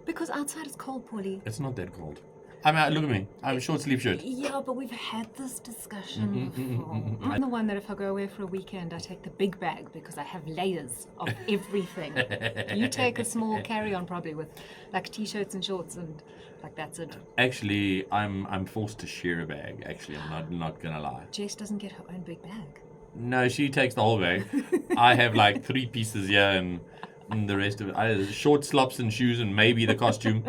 Because outside it's cold, Paulie. It's not that cold. I mean, look at me. I'm a short sleeve shirt. Yeah, but we've had this discussion before. I'm the one that if I go away for a weekend, I take the big bag because I have layers of everything. You take a small carry-on probably with like t-shirts and shorts and like that's it. Actually, I'm forced to share a bag. Actually, I'm not gonna lie. Jess doesn't get her own big bag. No, she takes the whole bag. I have like 3 pieces here and the rest of it. Short slops and shoes and maybe the costume,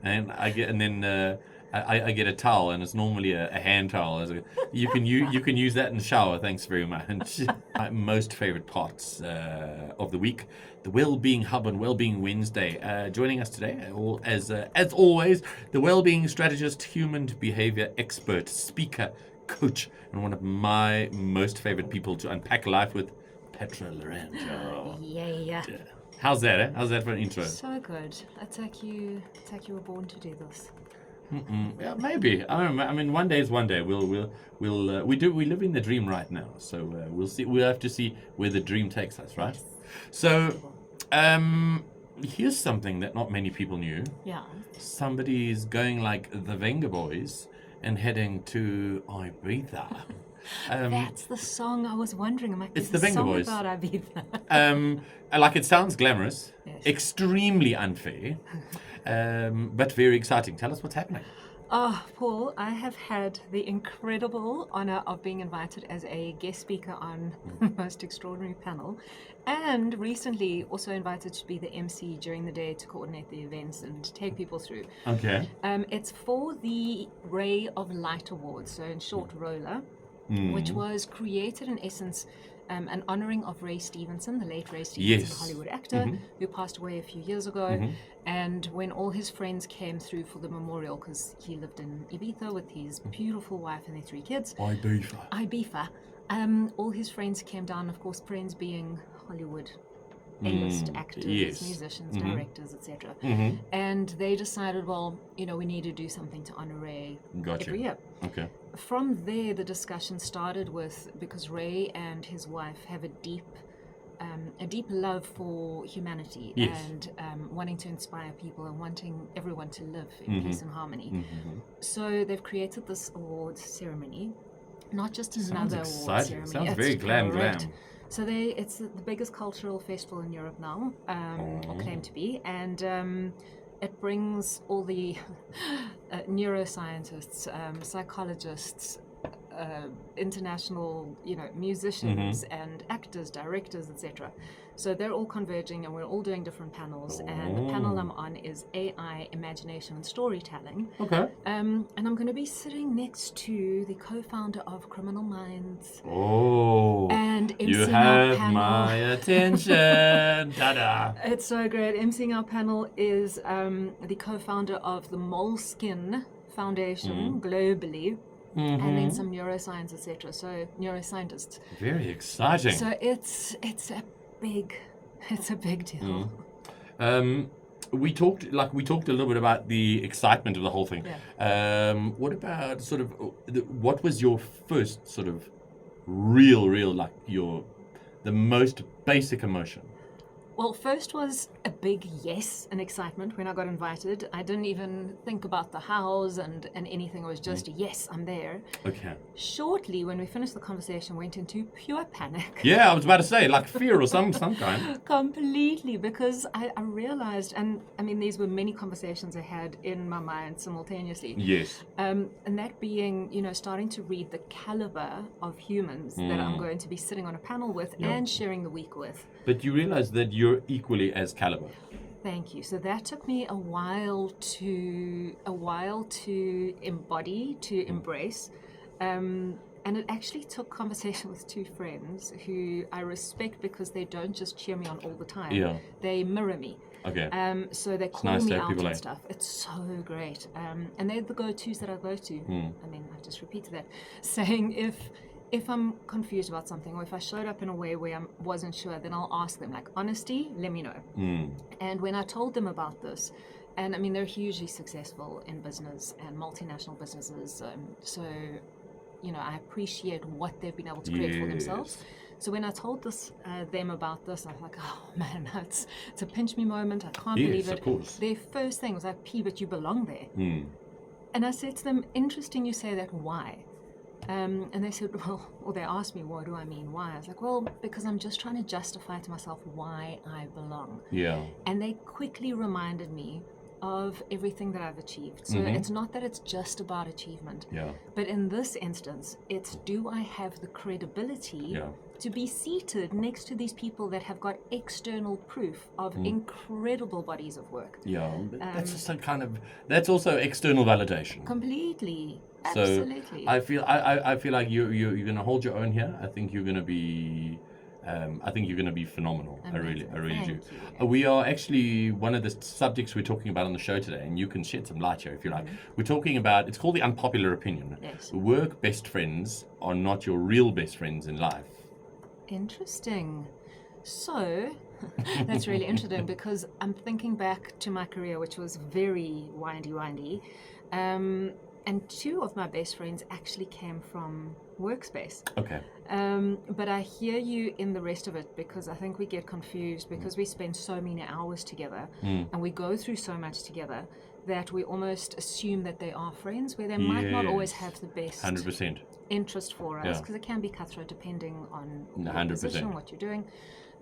and I get a towel, and it's normally a hand towel. You can use that in the shower. Thanks very much. My most favorite parts of the week, the Wellbeing Hub on Wellbeing Wednesday. Joining us today, as always, the Wellbeing Strategist, human behavior expert, speaker, coach, and one of my most favorite people to unpack life with, Petra Lorenzo. Yeah. How's that? Eh? How's that for an intro? So good. It's like you were born to do this. Yeah, maybe. I don't know. I mean, one day is one day. We live in the dream right now, so we'll see. We'll have to see where the dream takes us, right? So, here's something that not many people knew. Yeah. Somebody's going like the Venga Boys and heading to Ibiza. That's the song I was wondering. I'm like, It's there's the a Venga song Boys. about Ibiza. Like it sounds glamorous, Yes. extremely unfair, but very exciting. Tell us what's happening. Oh, Paul, I have had the incredible honor of being invited as a guest speaker on the most extraordinary panel, and recently also invited to be the MC during the day to coordinate the events and take people through. Okay. It's for the Ray of Light Awards, so in short, Roller, which was created in essence an honoring of Ray Stevenson, the late Ray Stevenson, Yes. the Hollywood actor, who passed away a few years ago. And when all his friends came through for the memorial, because he lived in Ibiza with his beautiful wife and their 3 kids, Ibiza, all his friends came down, of course, friends being Hollywood A-list actors, yes. musicians, directors, etc. And they decided, well, we need to do something to honor Ray Gotcha. every year. Okay. From there, the discussion started with, because Ray and his wife have a deep love for humanity, Yes. and wanting to inspire people and wanting everyone to live in peace and harmony. So they've created this awards ceremony, not just another awards exciting. ceremony. Sounds It's very glam. So it's the biggest cultural festival in Europe now, or claimed to be, and it brings all the neuroscientists, psychologists, international, musicians and actors, directors, etc. So they're all converging, and we're all doing different panels. And the panel I'm on is AI, imagination, and storytelling. Okay. And I'm going to be sitting next to the co-founder of Criminal Minds. Oh. And You emceeing our have panel. my attention. Ta-da. It's so great. Emceeing our panel is the co-founder of the Moleskine Foundation globally, and then some neuroscience, etc. So neuroscientists. Very exciting. So it's a big deal. We talked a little bit about the excitement of the whole thing. Yeah. What about what was your first sort of real the most basic emotion? Well, first was a big yes and excitement when I got invited. I didn't even think about the hows and anything. It was just, yes, I'm there. Okay. Shortly, when we finished the conversation, went into pure panic. Yeah, I was about to say, like fear or some kind. Completely, because I realized, and I mean, these were many conversations I had in my mind simultaneously. Yes. And that being, starting to read the caliber of humans that I'm going to be sitting on a panel with and sharing the week with. But you realize that you're equally as caliber. Thank you. So that took me a while to embody, to embrace. And it actually took conversation with 2 friends who I respect because they don't just cheer me on all the time. Yeah. They mirror me. Okay. So they call nice me to have out people and like- stuff. It's so great. And they're the go-tos that I go to. I mean, I've just repeated that. Saying if I'm confused about something, or if I showed up in a way where I wasn't sure, then I'll ask them, like, honesty, let me know. And when I told them about this, and I mean, they're hugely successful in business and multinational businesses. So, I appreciate what they've been able to create for themselves. So when I told them about this, I was like, oh man, it's a pinch me moment. I can't Yes, believe it. of course. Their first thing was like, P, but you belong there. Mm. And I said to them, interesting you say that, why? And they said, well, or they asked me, what do I mean, why? I was like, well, because I'm just trying to justify to myself why I belong. Yeah. And they quickly reminded me of everything that I've achieved. So it's not that it's just about achievement. Yeah. But in this instance, it's do I have the credibility to be seated next to these people that have got external proof of incredible bodies of work. Yeah. That's just a kind of, that's also external validation. Completely. So Absolutely. I feel like you're going to hold your own here. I think you're going to be phenomenal. Amazing. I really do. Thank you. We are actually, one of the subjects we're talking about on the show today, and you can shed some light here if you like. We're talking about, it's called the unpopular opinion. Yes. Work best friends are not your real best friends in life. Interesting. So that's really interesting because I'm thinking back to my career, which was very windy. And two of my best friends actually came from workspace. Okay. But I hear you in the rest of it because I think we get confused because we spend so many hours together and we go through so much together that we almost assume that they are friends where they might not always have the best 100%. interest for us because it can be cutthroat depending on your 100%. position, what you're doing.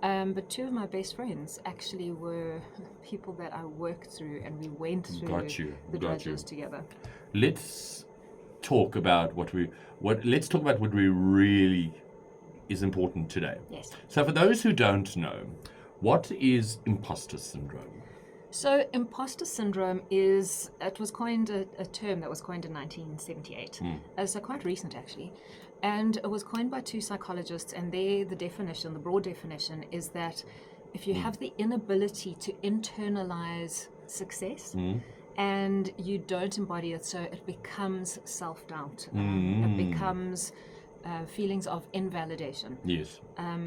But two of my best friends actually were people that I worked through and we went through the drudges together. Let's talk about what really is important today. Yes. So for those who don't know, what is imposter syndrome? So imposter syndrome was coined a term that was coined in 1978. So quite recent actually. And it was coined by two psychologists, and the broad definition is that if you have the inability to internalize success and you don't embody it, so it becomes self-doubt, it becomes feelings of invalidation. Yes.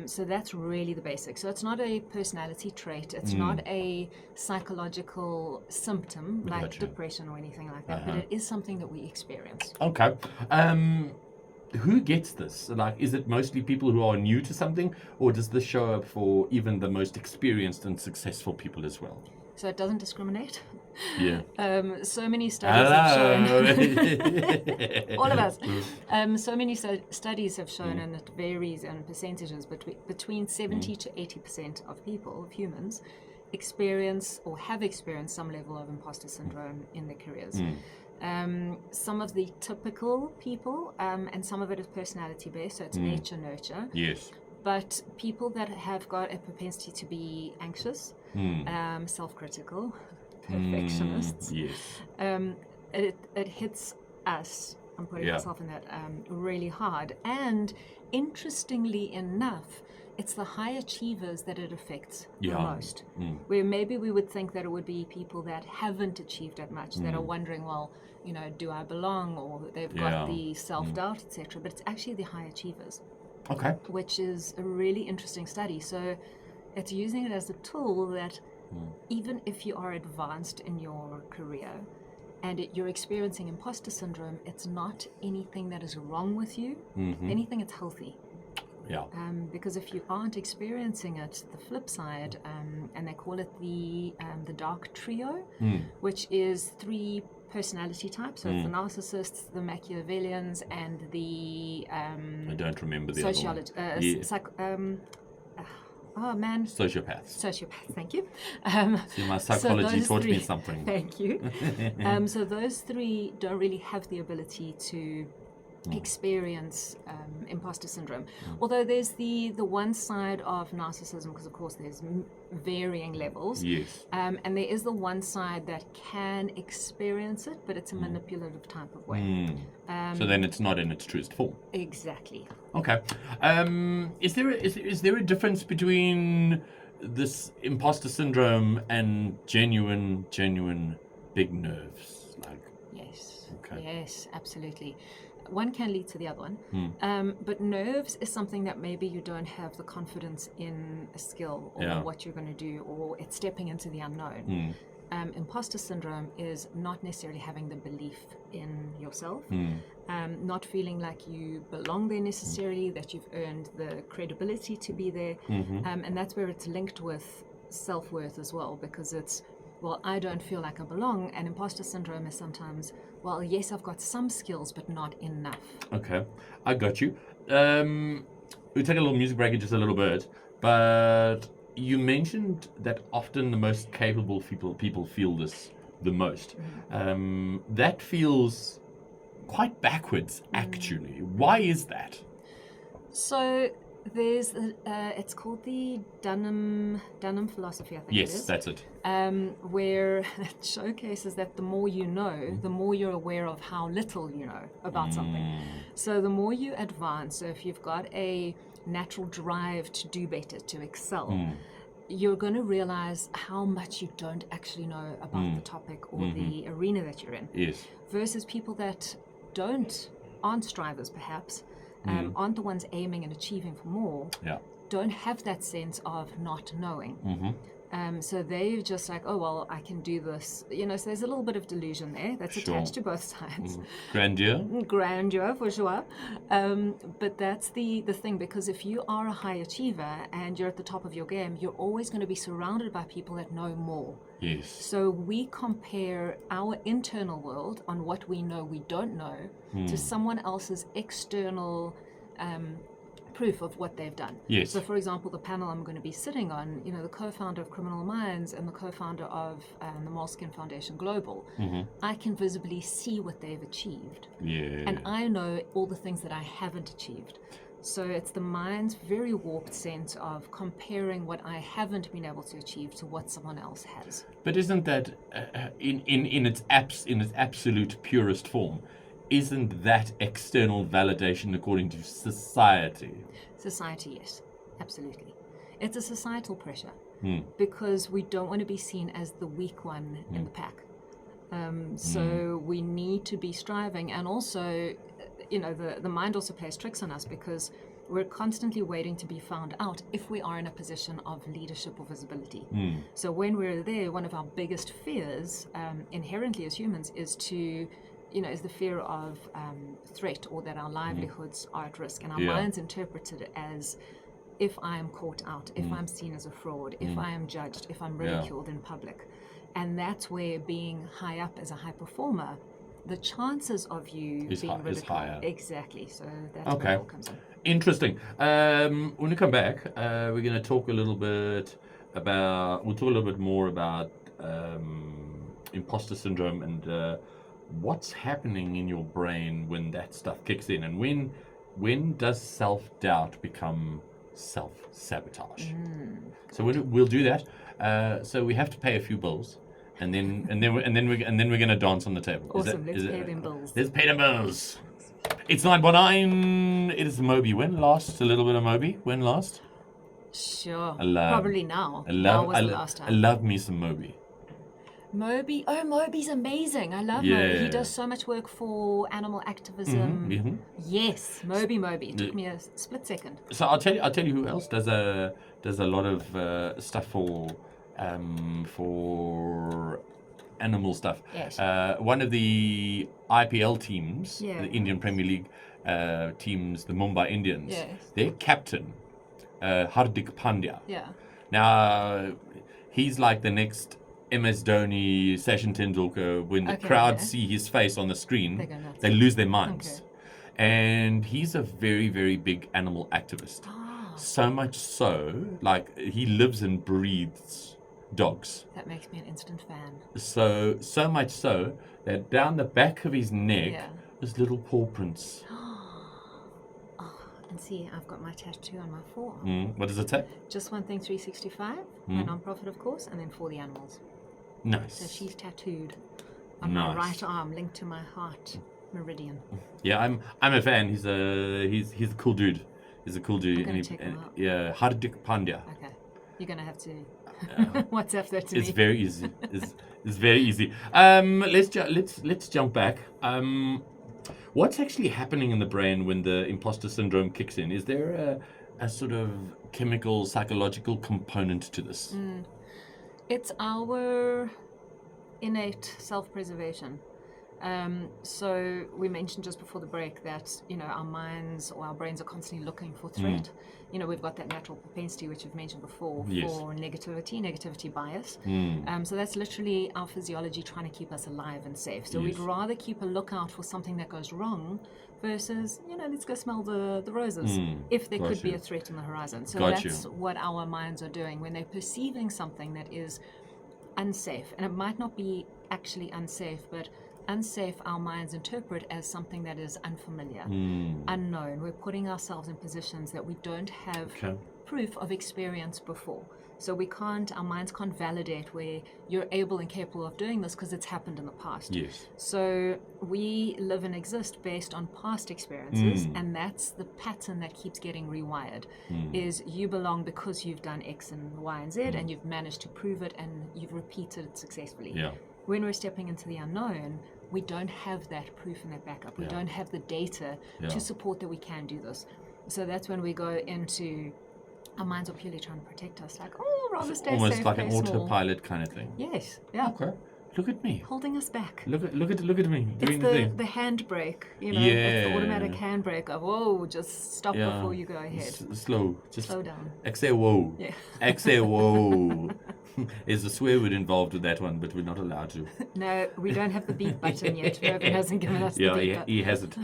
So that's really the basics. So it's not a personality trait, it's not a psychological symptom like depression or anything like that, but it is something that we experience. Okay. Who gets this? Like, is it mostly people who are new to something, or does this show up for even the most experienced and successful people as well? So it doesn't discriminate. Yeah. So many studies have shown, all of us, so many studies have shown, and it varies in percentages, but between 70 to 80% of people, of humans, experience or have experienced some level of imposter syndrome in their careers. Some of the typical people, and some of it is personality based, so it's nature, nurture. Yes. But people that have got a propensity to be anxious, self-critical, perfectionists, yes. It hits us, I'm putting myself in that, really hard. And interestingly enough, it's the high achievers that it affects the most. Where maybe we would think that it would be people that haven't achieved that much, that are wondering, well, do I belong? Or they've got the self-doubt, etc. But it's actually the high achievers. Okay. Which is a really interesting study. So it's using it as a tool that even if you are advanced in your career and you're experiencing imposter syndrome, it's not anything that is wrong with you. If anything, it's healthy. Yeah. Because if you aren't experiencing it, the flip side, and they call it the dark trio, which is 3 personality types. So it's the narcissists, the Machiavellians, and the I don't remember the sociologist. Sociopaths. Sociopaths, thank you. See, my psychology taught me something. Thank you. So those 3 don't really have the ability to experience imposter syndrome. Although there's the one side of narcissism, because of course there's varying levels. Yes. And there is the one side that can experience it, but it's a manipulative type of way. So then it's not in its truest form. Exactly. Okay. Is there a difference between this imposter syndrome and genuine big nerves? Like. Yes. Okay. Yes, absolutely. One can lead to the other one. But nerves is something that maybe you don't have the confidence in a skill or what you're going to do, or it's stepping into the unknown. Imposter syndrome is not necessarily having the belief in yourself, not feeling like you belong there necessarily, that you've earned the credibility to be there. And that's where it's linked with self-worth as well, because it's, well, I don't feel like I belong. And imposter syndrome is sometimes, well, yes, I've got some skills, but not enough. Okay, I got you. We'll take a little music break in just a little bit, but you mentioned that often the most capable people feel this the most. That feels quite backwards, actually. Why is that? So there's, it's called the Dunham philosophy, I think it is. Yes, that's it. Where it showcases that the more you know, the more you're aware of how little you know about something. So the more you advance, so if you've got a natural drive to do better, to excel, you're going to realize how much you don't actually know about the topic or the arena that you're in. Yes. Versus people that aren't strivers perhaps, aren't the ones aiming and achieving for more, don't have that sense of not knowing. So they're just like, oh, well, I can do this. You know, so there's a little bit of delusion there that's attached to both sides. Grandeur, for sure. But that's the thing, because if you are a high achiever and you're at the top of your game, you're always going to be surrounded by people that know more. Yes. So we compare our internal world on what we know we don't know to someone else's external proof of what they've done. Yes. So, for example, the panel I'm going to be sitting on, you know, the co-founder of Criminal Minds and the co-founder of the Moleskine Foundation Global, I can visibly see what they've achieved. And I know all the things that I haven't achieved. So it's the mind's very warped sense of comparing what I haven't been able to achieve to what someone else has. But isn't that, in its absolute purest form, isn't that external validation according to society? Society, yes, absolutely. It's a societal pressure because we don't want to be seen as the weak one in the pack. So we need to be striving, and also, you know, the mind also plays tricks on us because we're constantly waiting to be found out if we are in a position of leadership or visibility. So when we're there, one of our biggest fears inherently as humans is the fear of threat, or that our livelihoods are at risk. And our minds interpret it as, if I am caught out, if I'm seen as a fraud, if I am judged, if I'm ridiculed in public. And that's where being high up as a high performer, the chances of you being ridiculed is higher. Exactly. So that's where it all comes in. Interesting. When we come back, we're going to talk a little bit more about imposter syndrome and what's happening in your brain when that stuff kicks in, and when does self-doubt become self-sabotage? So we'll do that. So we have to pay a few bills, and then we're gonna dance on the table. Awesome. Let's pay them bills. Let's pay them bills. It's 9:19. It is Moby. When last? A little bit of Moby. When last? Sure. Probably now. Now was the last time. I love me some Moby. Moby's amazing. I love Moby. He does so much work for animal activism. Yes, Moby. It took me a split second. So I'll tell you who else does a lot of stuff for animal stuff. Yes. One of the IPL teams, the Indian Premier League teams, the Mumbai Indians, their captain, Hardik Pandya. Yeah. Now, he's like the next MS Dhoni, Sachin Tendulkar. When the crowd see his face on the screen, they lose their minds. And he's a very, very big animal activist. So much so, like, he lives and breathes dogs. That makes me an instant fan. So much so that down the back of his neck is little paw prints. And see, I've got my tattoo on my forearm. What does it say? Just One Thing 365, my non-profit, of course, and then For the Animals. Nice. So she's tattooed on my right arm, linked to my heart meridian. Yeah, I'm a fan. He's a cool dude. He's a cool dude. I'm gonna check him out. Yeah, Hardik Pandya. Okay, you're gonna have to WhatsApp that to me. It's very easy. It's very easy. Let's jump back. What's actually happening in the brain when the imposter syndrome kicks in? Is there a sort of chemical, psychological component to this? It's our innate self-preservation. So we mentioned just before the break that, our minds or our brains are constantly looking for threat. We've got that natural propensity, which we've mentioned before, Yes. for negativity bias. So that's literally our physiology trying to keep us alive and safe. So we'd rather keep a lookout for something that goes wrong versus, let's go smell the roses if there could be a threat on the horizon. So that's what our minds are doing when they're perceiving something that is unsafe. And it might not be actually unsafe, but unsafe our minds interpret as something that is unfamiliar, unknown. We're putting ourselves in positions that we don't have proof of experience before. So our minds can't validate where you're able and capable of doing this because it's happened in the past. Yes. So we live and exist based on past experiences, and that's the pattern that keeps getting rewired, is you belong because you've done X and Y and Z, and you've managed to prove it, and you've repeated it successfully. Yeah. When we're stepping into the unknown, we don't have that proof and that backup. We don't have the data to support that we can do this. So that's when we go into, our minds are purely trying to protect us, like, rather stay safe, almost like an play small. autopilot kind of thing. Yes, yeah. Okay. Look at me. Holding us back. Look at me doing It's the thing. the handbrake, it's the automatic handbrake of, whoa, just stop before you go ahead. Slow. Just slow down. Exhale, whoa. Yeah. Exhale, whoa. There's a swear word involved with that one, but we're not allowed to. No, we don't have the beep button yet. Mervyn hasn't given us the beep button. He hasn't.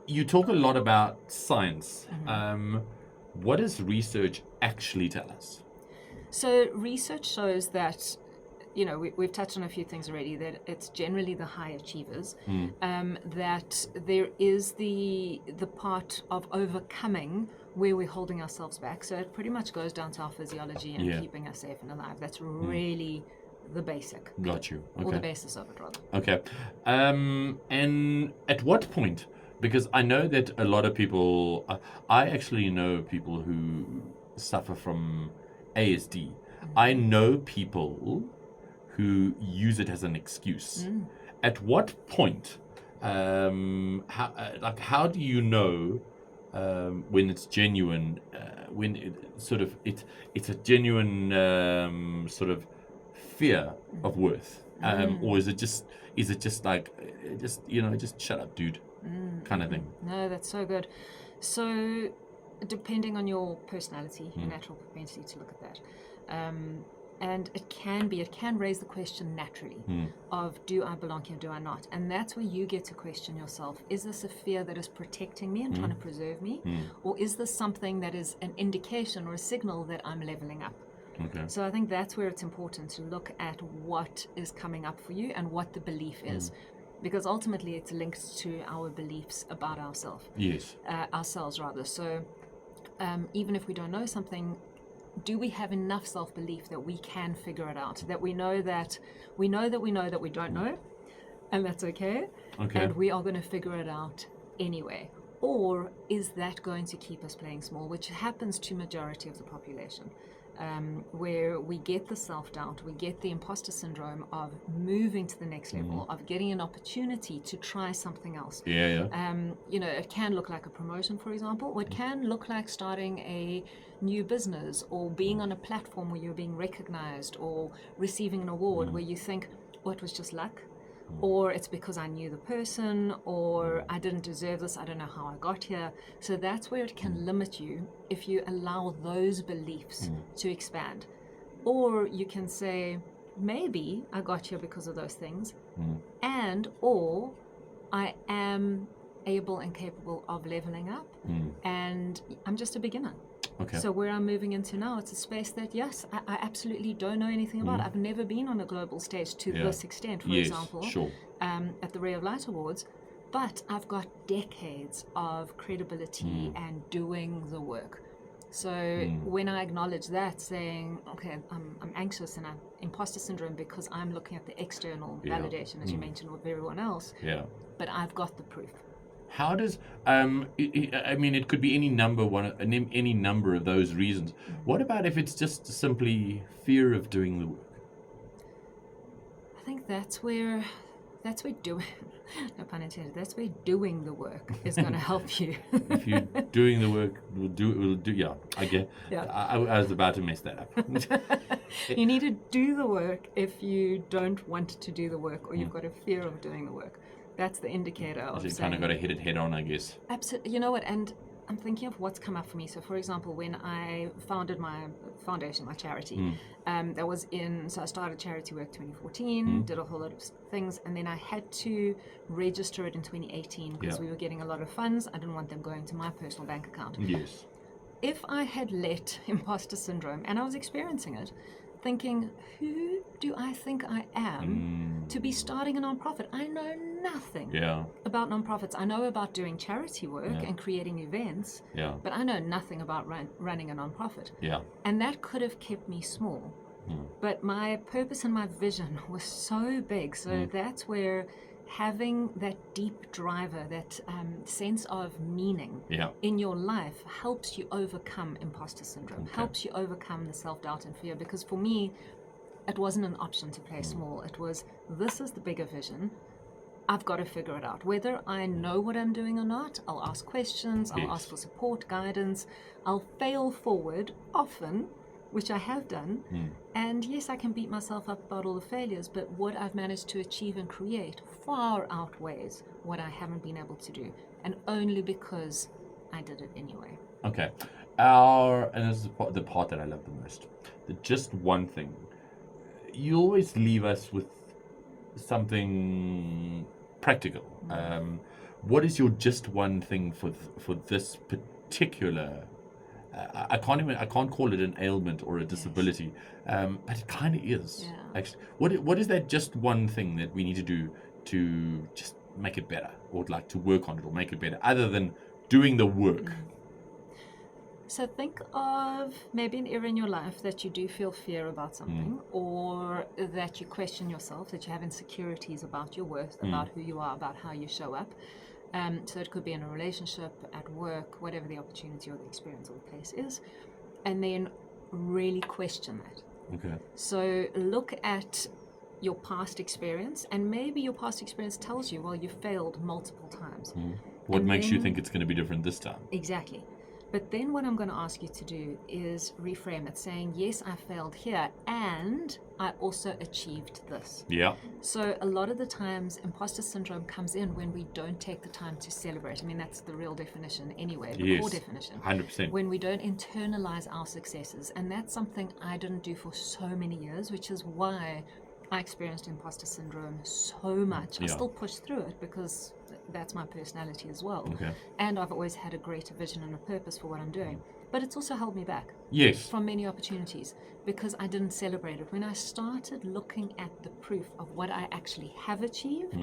You talk a lot about science. What does research actually tell us? So research shows that, we've touched on a few things already, that it's generally the high achievers, that there is the part of overcoming where we're holding ourselves back. So it pretty much goes down to our physiology and keeping us safe and alive. That's really the basic. Got you. Okay. Or the basis of it, rather. Okay. And at what point? Because I know that a lot of people, I actually know people who suffer from ASD. I know people who use it as an excuse. At what point, how do you know when it's genuine, when it's a genuine sort of fear of worth, or is it just like just shut up, dude, kind of thing? No, that's so good. So depending on your personality, your natural propensity to look at that, and it can raise the question naturally of, do I belong here, do I not? And that's where you get to question yourself. Is this a fear that is protecting me and trying to preserve me? Or is this something that is an indication or a signal that I'm leveling up? Okay. So I think that's where it's important to look at what is coming up for you and what the belief is. Because ultimately it's linked to our beliefs about ourselves. Yes. Ourselves, rather. So even if we don't know something, do we have enough self-belief that we can figure it out? That we know that we don't know, and that's okay. And we are going to figure it out anyway. Or is that going to keep us playing small, which happens to majority of the population, where we get the self-doubt, we get the imposter syndrome of moving to the next level, of getting an opportunity to try something else. It can look like a promotion, for example, or it can look like starting a new business or being on a platform where you're being recognized or receiving an award where you think, it was just luck, or it's because I knew the person, or I didn't deserve this, I don't know how I got here. So that's where it can limit you if you allow those beliefs to expand. Or you can say, maybe I got here because of those things, or I am able and capable of leveling up, and I'm just a beginner. Okay. So where I'm moving into now, it's a space that, yes, I absolutely don't know anything about. I've never been on a global stage to this extent, for example, at the Ray of Light Awards, but I've got decades of credibility and doing the work. So when I acknowledge that, saying, okay, I'm anxious and I'm imposter syndrome because I'm looking at the external validation, as you mentioned, with everyone else, but I've got the proof. How does it could be any number of those reasons. What about if it's just simply fear of doing the work? I think that's where that's where doing, no pun intended, that's where doing the work is going to help you. If you're doing the work, we'll do. Yeah, I get. Yeah. I was about to mess that up. You need to do the work if you don't want to do the work, or you've got a fear of doing the work. That's the indicator of You kind of got to hit it head on, I guess. Absolutely. You know what? And I'm thinking of what's come up for me. So, for example, when I founded my foundation, my charity, that was so I started charity work 2014, did a whole lot of things, and then I had to register it in 2018 because we were getting a lot of funds. I didn't want them going to my personal bank account. Yes. If I had let imposter syndrome, and I was experiencing it, thinking, who do I think I am to be starting a nonprofit? I know nothing about nonprofits. I know about doing charity work and creating events, but I know nothing about running a nonprofit. Yeah. And that could have kept me small. But my purpose and my vision was so big. So that's where having that deep driver, that sense of meaning in your life helps you overcome imposter syndrome, helps you overcome the self-doubt and fear. Because for me, it wasn't an option to play small. It was, this is the bigger vision. I've got to figure it out. Whether I know what I'm doing or not, I'll ask questions, I'll ask for support, guidance. I'll fail forward often, which I have done. And yes, I can beat myself up about all the failures, but what I've managed to achieve and create far outweighs what I haven't been able to do, and only because I did it anyway. Okay. And this is the part that I love the most. The just one thing. You always leave us with something practical. What is your just one thing for this particular I can't call it an ailment or a disability, but it kind of is. Actually, what is that just one thing that we need to do to just make it better, or like to work on it or make it better, other than doing the work? So think of maybe an era in your life that you do feel fear about something, or that you question yourself, that you have insecurities about your worth, about who you are, about how you show up. So it could be in a relationship, at work, whatever the opportunity or the experience or the place is, and then really question that. Okay. So look at your past experience, and maybe your past experience tells you, well, you failed multiple times. What makes you think it's going to be different this time? Exactly. But then what I'm going to ask you to do is reframe it, saying, yes, I failed here, and I also achieved this. Yeah. So a lot of the times, imposter syndrome comes in when we don't take the time to celebrate. I mean, that's the real definition anyway, the core definition. 100%. When we don't internalize our successes. And that's something I didn't do for so many years, which is why I experienced imposter syndrome so much. I still push through it because that's my personality as well. Okay. And I've always had a greater vision and a purpose for what I'm doing. But it's also held me back. Yes. From many opportunities because I didn't celebrate it. When I started looking at the proof of what I actually have achieved,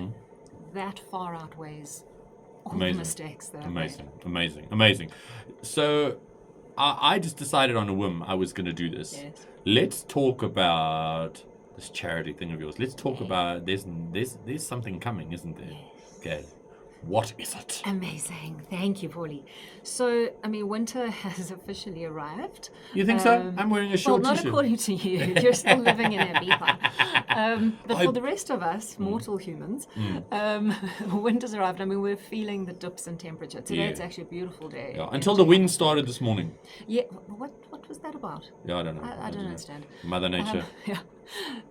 that far outweighs all the mistakes that I've made. Amazing. So I just decided on a whim I was going to do this. Yes. Let's talk about this charity thing of yours. Let's talk about there's something coming, isn't there? Yes. Okay. What is it? Amazing. Thank you, Paulie. So, I mean, winter has officially arrived. You think so? I'm wearing a short Well, not t-shirt. according to you. You're still living in Ibiza. But for the rest of us, mortal humans, winter's arrived. I mean, we're feeling the dips in temperature. Today it's actually a beautiful day. Yeah, until the wind started this morning. Yeah. What was that about? Yeah, I don't know. I don't understand. Mother Nature. Yeah.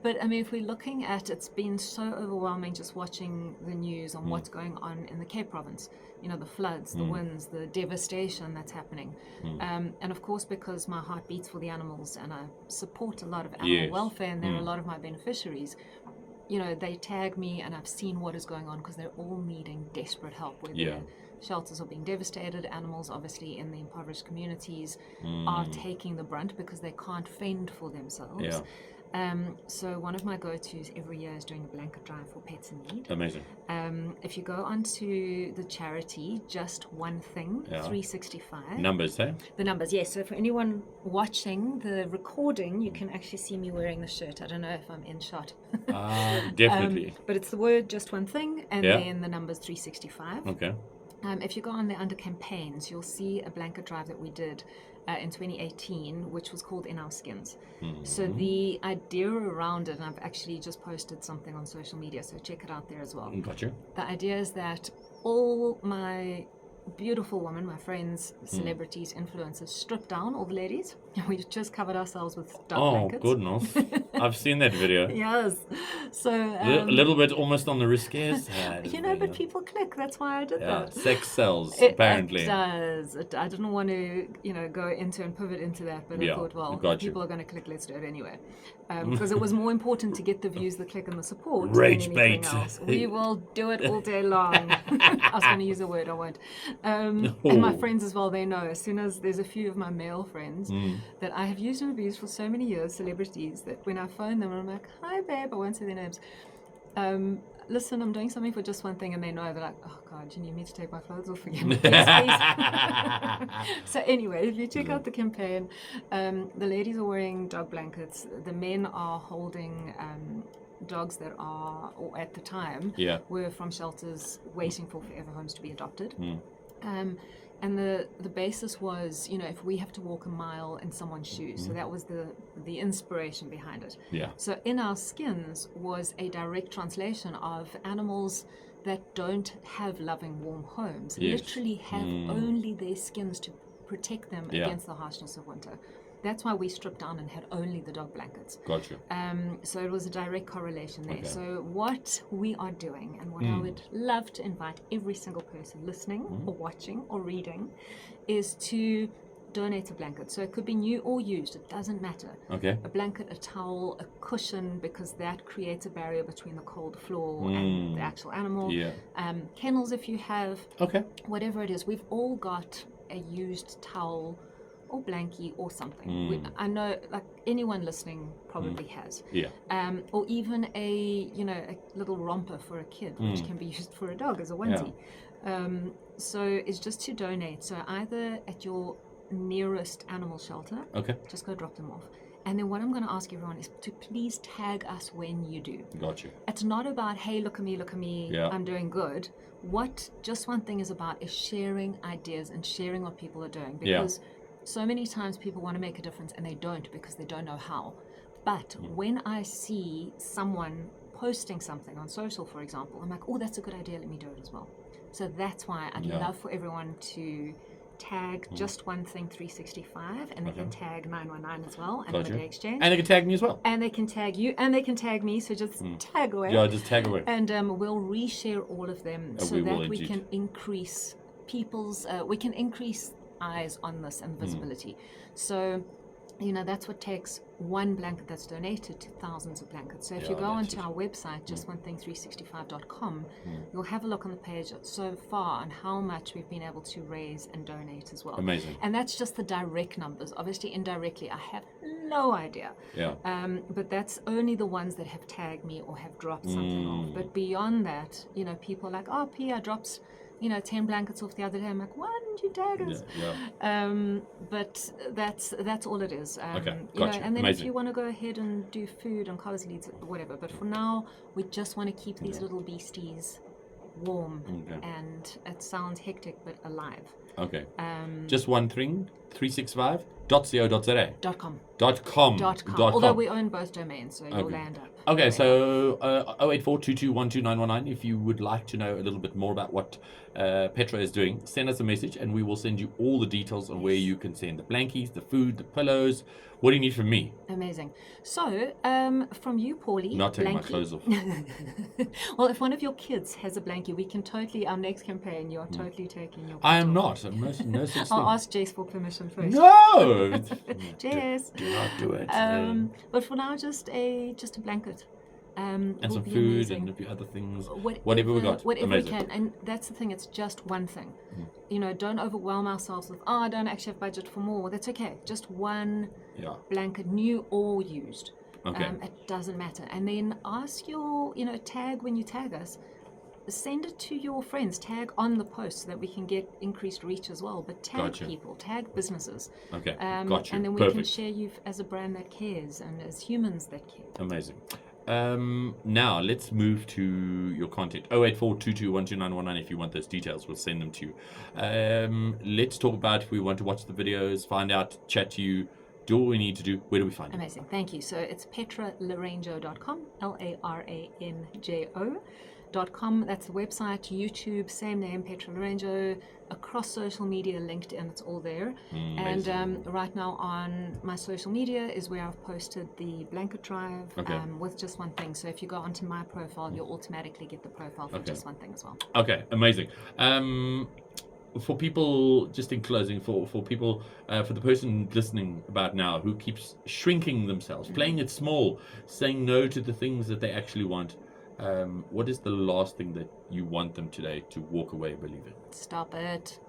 But I mean, if we're looking at, it's been so overwhelming just watching the news on what's going on in the Cape Province. You know, the floods, the winds, the devastation that's happening. And of course, because my heart beats for the animals and I support a lot of animal welfare, and there are a lot of my beneficiaries, you know, they tag me and I've seen what is going on because they're all needing desperate help. Where their shelters are being devastated. Animals, obviously, in the impoverished communities are taking the brunt because they can't fend for themselves. Yeah. So one of my go-tos every year is doing a blanket drive for pets in need. Amazing. If you go onto the charity, Just One Thing, 365. Numbers, eh? The numbers, yes. So for anyone watching the recording, you can actually see me wearing the shirt. I don't know if I'm in shot. Definitely. But it's the word Just One Thing, and then the numbers 365. Okay. If you go on there under campaigns, you'll see a blanket drive that we did in 2018, which was called In Our Skins. So the idea around it, and I've actually just posted something on social media, so check it out there as well. Gotcha. The idea is that all my beautiful women, my friends, celebrities, influencers, stripped down, all the ladies, and we just covered ourselves with dog blankets. Goodness. I've seen that video. Yes. So A little bit almost on the risky side. but people click. That's why I did that. Sex sells, It apparently. does. I didn't want to, go into and pivot into that, but I thought, well, people are going to click, let's do it anyway. Because it was more important to get the views, the click, and the support Rage than anything bait. else. We will do it all day long. I was going to use a word, I won't. And my friends as well, they know. As soon as there's a few of my male friends that I have used and abused for so many years, celebrities, that when I phone them, I'm like, hi babe, I won't say their names. Listen, I'm doing something for just one thing, and they know. They're like, oh God, you need me to take my clothes off again? Yes, please. So anyway, if you check out the campaign, the ladies are wearing dog blankets. The men are holding dogs that are, or at the time, were from shelters waiting for forever homes to be adopted. And the basis was, if we have to walk a mile in someone's shoes. So that was the inspiration behind it. Yeah. So In Our Skins was a direct translation of animals that don't have loving, warm homes. Yes. Literally have only their skins to protect them against the harshness of winter. That's why we stripped down and had only the dog blankets. Gotcha. So it was a direct correlation there. Okay. So what we are doing, and what I would love to invite every single person listening or watching or reading, is to donate a blanket. So it could be new or used, it doesn't matter. Okay. A blanket, a towel, a cushion, because that creates a barrier between the cold floor and the actual animal. Yeah. Kennels if you have. Okay. Whatever it is, we've all got a used towel or blankie or something. I know, like, anyone listening probably has. Yeah. Or even a little romper for a kid, which can be used for a dog as a onesie. So it's just to donate. So either at your nearest animal shelter, just go drop them off. And then what I'm going to ask everyone is to please tag us when you do. Gotcha. It's not about, hey, look at me, I'm doing good. What Just One Thing is about is sharing ideas and sharing what people are doing. Because so many times people want to make a difference and they don't, because they don't know how. But when I see someone posting something on social, for example, I'm like, oh, that's a good idea, let me do it as well. So that's why I'd love for everyone to tag Just One Thing 365, and they can tag 919 as well, and Holiday Exchange. And they can tag me as well. And they can tag you, and they can tag me, so just tag away. Yeah, just tag away. And we'll reshare all of them so that we can increase people's, we can increase eyes on this and visibility. So, that's what takes one blanket that's donated to thousands of blankets. So if you go onto our website, justonething365.com, you'll have a look on the page so far on how much we've been able to raise and donate as well. Amazing. And that's just the direct numbers. Obviously, indirectly, I have no idea. Yeah. But that's only the ones that have tagged me or have dropped something off. But beyond that, people are like, oh, P, I dropped 10 blankets off the other day. I'm like, why didn't you tag us? But that's all it is. Okay, gotcha. And then Amazing. if you want to go ahead and do food and colours leads, whatever. But for now, we just want to keep these little beasties warm. And it sounds hectic, but alive. Okay. Just One Thing 365.co.za. .com. Although we own both domains, so you'll land up. Okay, so 08422129119. If you would like to know a little bit more about what Petra is doing, send us a message and we will send you all the details on where you can send the blankies, the food, the pillows. What do you need from me? Amazing. So, from you, Paulie. Not taking my clothes off. Well, if one of your kids has a blankie, we can totally, our next campaign, you are totally taking your I am off. not. No such thing. I'll ask Jess for permission first. No! Jess. Do not do it. But for now, just a blanket. And some food and a few other things. Whatever we got. Whatever Amazing. we can. And that's the thing, it's just one thing. Don't overwhelm ourselves with, I don't actually have budget for more. That's okay. Just one blanket, new or used. Okay. It doesn't matter. And then ask your, tag when you tag us. Send it to your friends. Tag on the post so that we can get increased reach as well. But tag people, tag businesses. Okay, And then we can share you as a brand that cares and as humans that care. Amazing. Now let's move to your content. 08422129199 if you want those details, we'll send them to you. Let's talk about if we want to watch the videos, find out, chat to you, do what we need to do. Where do we find it? Amazing, thank you. So it's petralaranjo.com, LARANJO.com. That's the website, YouTube, same name, Petra Laranjo, across social media, LinkedIn, it's all there. And right now on my social media is where I've posted the blanket drive with just one thing. So if you go onto my profile, you'll automatically get the profile for just one thing as well. Okay, amazing. For people, just in closing, for people, for the person listening about now who keeps shrinking themselves, playing it small, saying no to the things that they actually want, what is the last thing that you want them today to walk away believing? Stop it.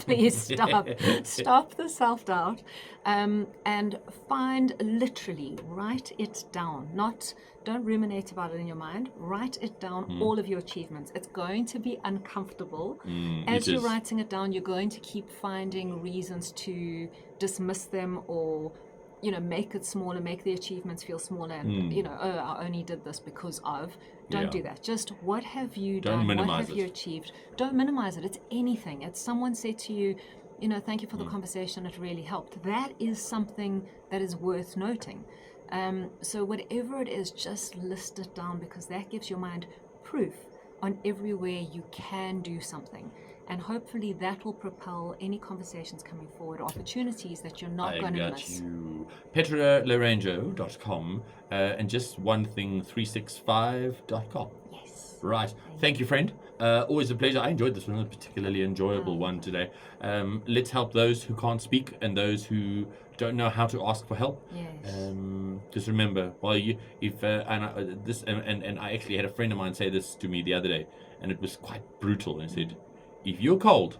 Please stop. Stop the self-doubt and literally write it down. Don't ruminate about it in your mind. Write it down, all of your achievements. It's going to be uncomfortable. As you're writing it down, you're going to keep finding reasons to dismiss them or make it smaller, make the achievements feel smaller, and I only did this because of. Don't do that. Just what have you done? What have you achieved? Don't minimize it. It's anything. It's someone said to you, thank you for the conversation. It really helped. That is something that is worth noting. So whatever it is, just list it down because that gives your mind proof on everywhere you can do something. And hopefully that will propel any conversations coming forward, opportunities that you're not going to miss. You. petralaranjo.com and just one thing, 365.com. Yes. Right. Thank you, friend. Always a pleasure. I enjoyed this one, a particularly enjoyable one today. Let's help those who can't speak and those who don't know how to ask for help. Yes. Just remember, I actually had a friend of mine say this to me the other day, and it was quite brutal. And he said, if you're cold,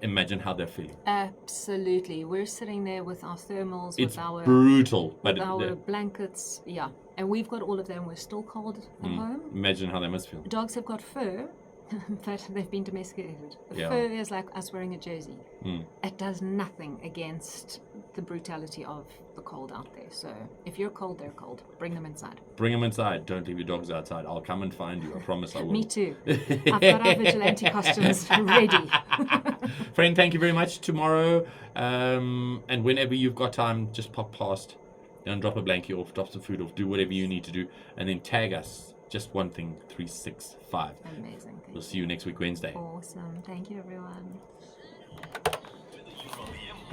imagine how they're feeling. Absolutely. We're sitting there with our thermals, it's with our brutal, but our blankets, and we've got all of them. We're still cold at home. Imagine how they must feel. Dogs have got fur, but they've been domesticated. The fur is like us wearing a jersey. It does nothing against the brutality of the cold out there. So if you're cold, they're cold. Bring them inside. Bring them inside. Don't leave your dogs outside. I'll come and find you. I promise I will. Me too. I've got our vigilante costumes ready. Friend, thank you very much. Tomorrow, and whenever you've got time, just pop past and drop a blanket off, drop some food off, do whatever you need to do, and then tag us. Just one thing, 365. Amazing. We'll see you next week, Wednesday. Awesome. Thank you, everyone.